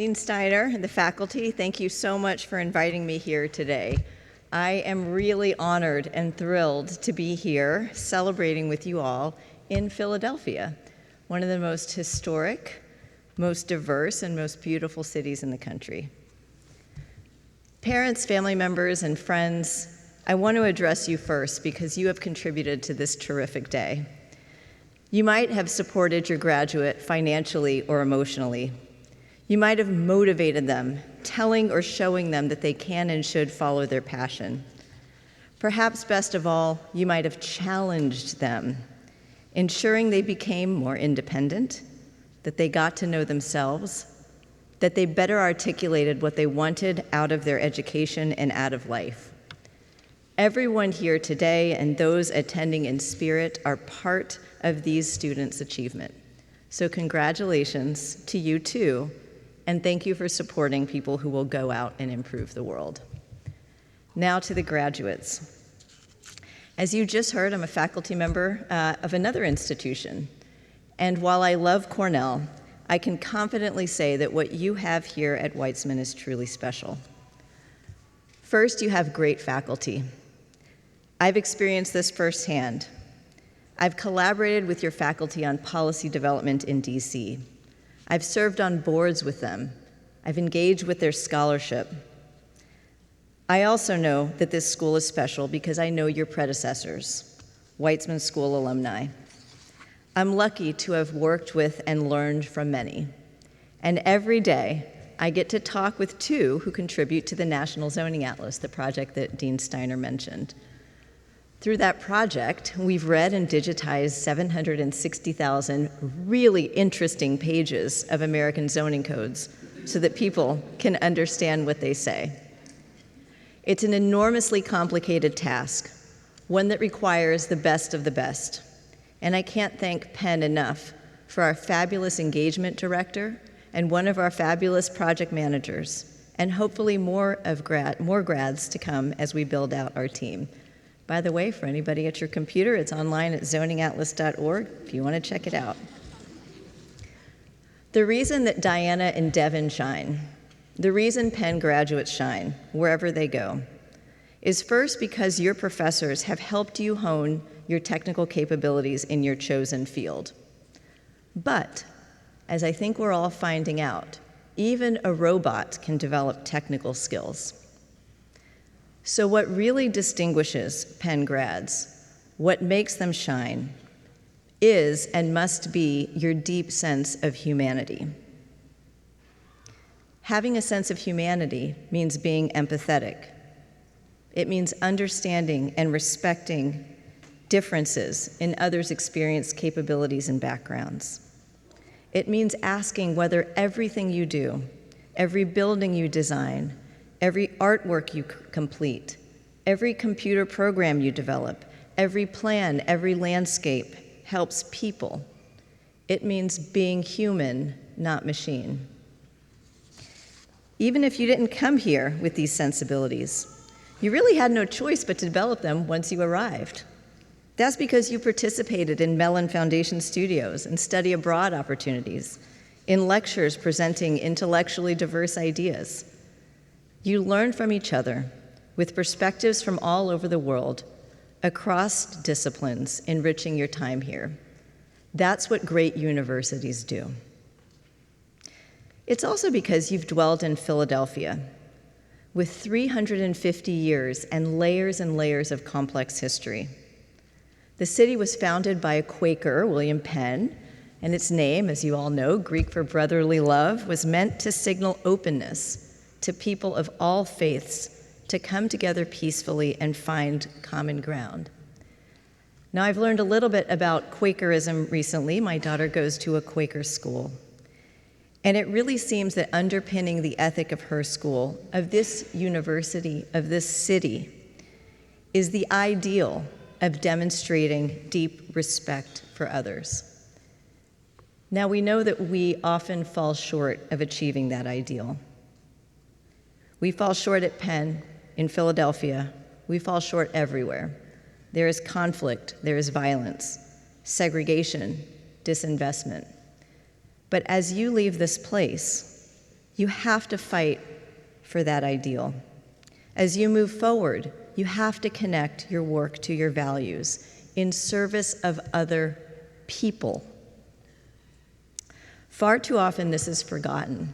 Dean Steiner and the faculty, thank you so much for inviting me here today. I am really honored and thrilled to be here celebrating with you all in Philadelphia, one of the most historic, most diverse, and most beautiful cities in the country. Parents, family members, and friends, I want to address you first because you have contributed to this terrific day. You might have supported your graduate financially or emotionally. You might have motivated them, telling or showing them that they can and should follow their passion. Perhaps best of all, you might have challenged them, ensuring they became more independent, that they got to know themselves, that they better articulated what they wanted out of their education and out of life. Everyone here today and those attending in spirit are part of these students' achievement. So congratulations to you too, and thank you for supporting people who will go out and improve the world. Now to the graduates. As you just heard, I'm a faculty member of another institution, and while I love Cornell, I can confidently say that what you have here at Weitzman is truly special. First, you have great faculty. I've experienced this firsthand. I've collaborated with your faculty on policy development in DC. I've served on boards with them. I've engaged with their scholarship. I also know that this school is special because I know your predecessors, Weitzman School alumni. I'm lucky to have worked with and learned from many. And every day, I get to talk with two who contribute to the National Zoning Atlas, the project that Dean Steiner mentioned. Through that project, we've read and digitized 760,000 really interesting pages of American zoning codes so that people can understand what they say. It's an enormously complicated task, one that requires the best of the best. And I can't thank Penn enough for our fabulous engagement director and one of our fabulous project managers, and hopefully more grads to come as we build out our team. By the way, for anybody at your computer, it's online at zoningatlas.org if you want to check it out. The reason that Diana and Devin shine, the reason Penn graduates shine wherever they go, is first because your professors have helped you hone your technical capabilities in your chosen field. But, as I think we're all finding out, even a robot can develop technical skills. So what really distinguishes Penn grads, what makes them shine, is and must be your deep sense of humanity. Having a sense of humanity means being empathetic. It means understanding and respecting differences in others' experience, capabilities, and backgrounds. It means asking whether everything you do, every building you design, every artwork you complete, every computer program you develop, every plan, every landscape helps people. It means being human, not machine. Even if you didn't come here with these sensibilities, you really had no choice but to develop them once you arrived. That's because you participated in Mellon Foundation Studios and study abroad opportunities, in lectures presenting intellectually diverse ideas. You learn from each other with perspectives from all over the world, across disciplines, enriching your time here. That's what great universities do. It's also because you've dwelled in Philadelphia with 350 years and layers of complex history. The city was founded by a Quaker, William Penn, and its name, as you all know, Greek for brotherly love, was meant to signal openness to people of all faiths to come together peacefully and find common ground. Now, I've learned a little bit about Quakerism recently. My daughter goes to a Quaker school. And it really seems that underpinning the ethic of her school, of this university, of this city, is the ideal of demonstrating deep respect for others. Now, we know that we often fall short of achieving that ideal. We fall short at Penn, in Philadelphia. We fall short everywhere. There is conflict, there is violence, segregation, disinvestment. But as you leave this place, You have to fight for that ideal. As you move forward, you have to connect your work to your values in service of other people. Far too often, this is forgotten.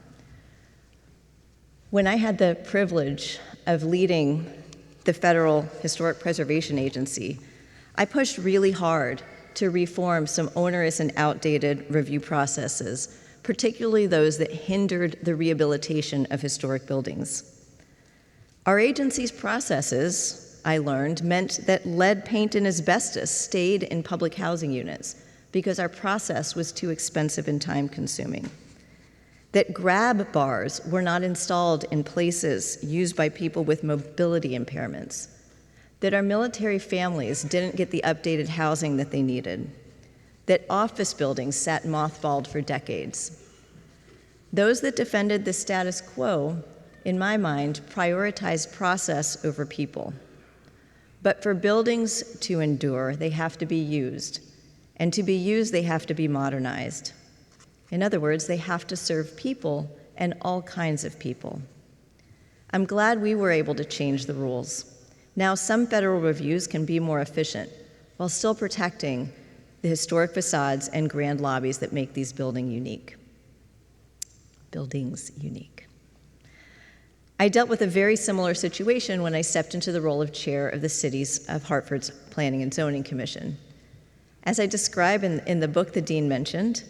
When I had the privilege of leading the Federal Historic Preservation Agency, I pushed really hard to reform some onerous and outdated review processes, particularly those that hindered the rehabilitation of historic buildings. Our agency's processes, I learned, meant that lead paint and asbestos stayed in public housing units because our process was too expensive and time-consuming. That grab bars were not installed in places used by people with mobility impairments. That our military families didn't get the updated housing that they needed. That office buildings sat mothballed for decades. Those that defended the status quo, in my mind, prioritized process over people. But for buildings to endure, they have to be used. And to be used, they have to be modernized. In other words, they have to serve people and all kinds of people. I'm glad we were able to change the rules. Now some federal reviews can be more efficient while still protecting the historic facades and grand lobbies that make these buildings unique. I dealt with a very similar situation when I stepped into the role of chair of the Cities of Hartford's Planning and Zoning Commission. As I describe in the book the dean mentioned,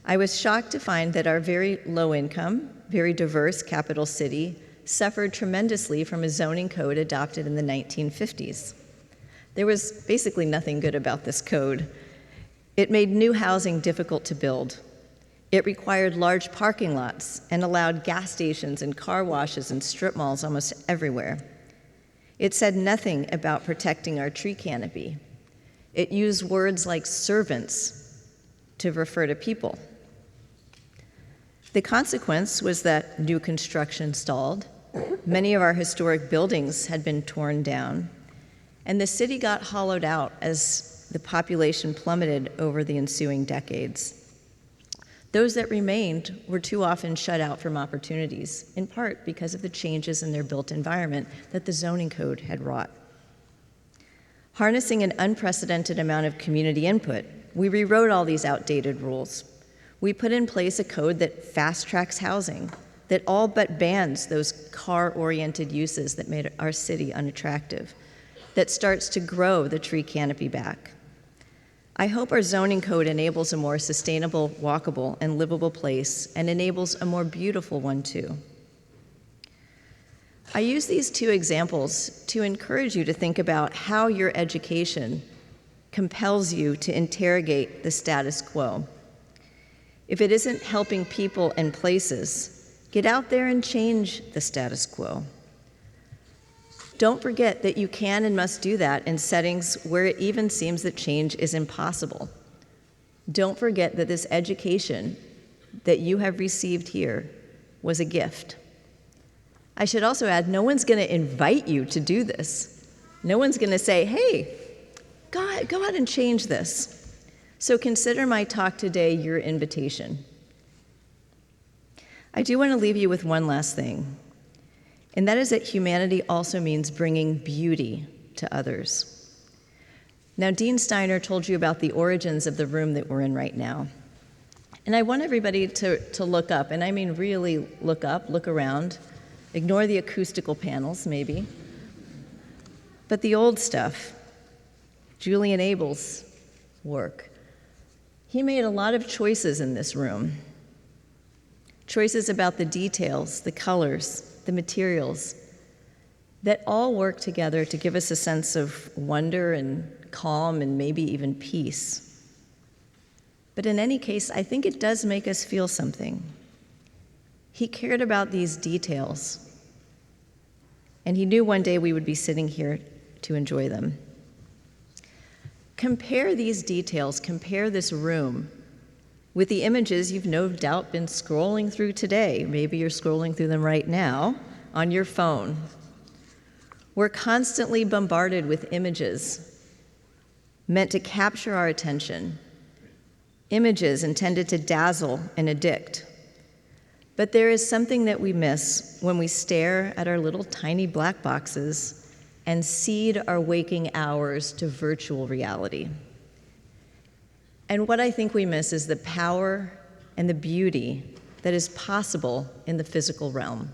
I was shocked to find that our very low-income, very diverse capital city suffered tremendously from a zoning code adopted in the 1950s. There was basically nothing good about this code. It made new housing difficult to build. It required large parking lots and allowed gas stations and car washes and strip malls almost everywhere. It said nothing about protecting our tree canopy. It used words like servants to refer to people. The consequence was that new construction stalled. Many of our historic buildings had been torn down, and the city got hollowed out as the population plummeted over the ensuing decades. Those that remained were too often shut out from opportunities, in part because of the changes in their built environment that the zoning code had wrought. Harnessing an unprecedented amount of community input, we rewrote all these outdated rules. We put in place a code that fast-tracks housing, that all but bans those car-oriented uses that made our city unattractive, that starts to grow the tree canopy back. I hope our zoning code enables a more sustainable, walkable, and livable place, and enables a more beautiful one too. I use these two examples to encourage you to think about how your education compels you to interrogate the status quo. If it isn't helping people and places, get out there and change the status quo. Don't forget that you can and must do that in settings where it even seems that change is impossible. Don't forget that this education that you have received here was a gift. I should also add, no one's going to invite you to do this. No one's going to say, hey, go out and change this. So consider my talk today your invitation. I do want to leave you with one last thing, and that is that humanity also means bringing beauty to others. Now, Dean Steiner told you about the origins of the room that we're in right now. And I want everybody to look up, and I mean really look up, look around, ignore the acoustical panels, maybe. But the old stuff, Julian Abel's work, he made a lot of choices in this room. Choices about the details, the colors, the materials, that all work together to give us a sense of wonder and calm and maybe even peace. But in any case, I think it does make us feel something. He cared about these details, and he knew one day we would be sitting here to enjoy them. Compare these details, compare this room with the images you've no doubt been scrolling through today. Maybe you're scrolling through them right now on your phone. We're constantly bombarded with images meant to capture our attention, images intended to dazzle and addict. But there is something that we miss when we stare at our little tiny black boxes and cede our waking hours to virtual reality. And what I think we miss is the power and the beauty that is possible in the physical realm.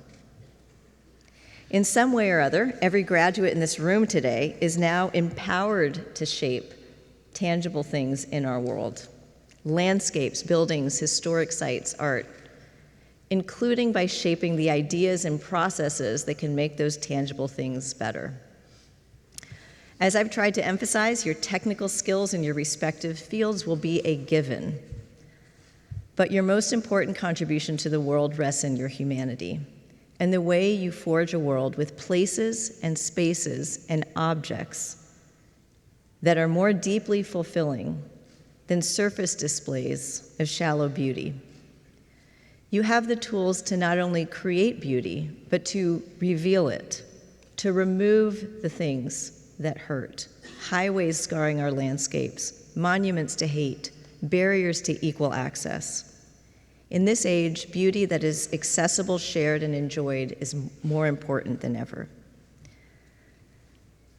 In some way or other, every graduate in this room today is now empowered to shape tangible things in our world: landscapes, buildings, historic sites, art, including by shaping the ideas and processes that can make those tangible things better. As I've tried to emphasize, your technical skills in your respective fields will be a given, but your most important contribution to the world rests in your humanity and the way you forge a world with places and spaces and objects that are more deeply fulfilling than surface displays of shallow beauty. You have the tools to not only create beauty, but to reveal it, to remove the things that hurt, highways scarring our landscapes, monuments to hate, barriers to equal access. In this age, beauty that is accessible, shared, and enjoyed is more important than ever.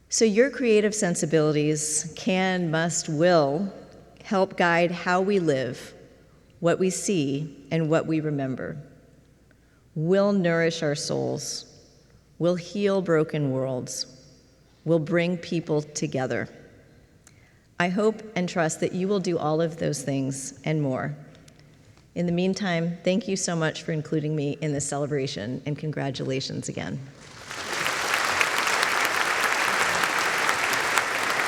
So your creative sensibilities can, must, will help guide how we live, what we see, and what we remember. Will nourish our souls, will heal broken worlds, will bring people together. I hope and trust that you will do all of those things and more. In the meantime, thank you so much for including me in this celebration, and congratulations again.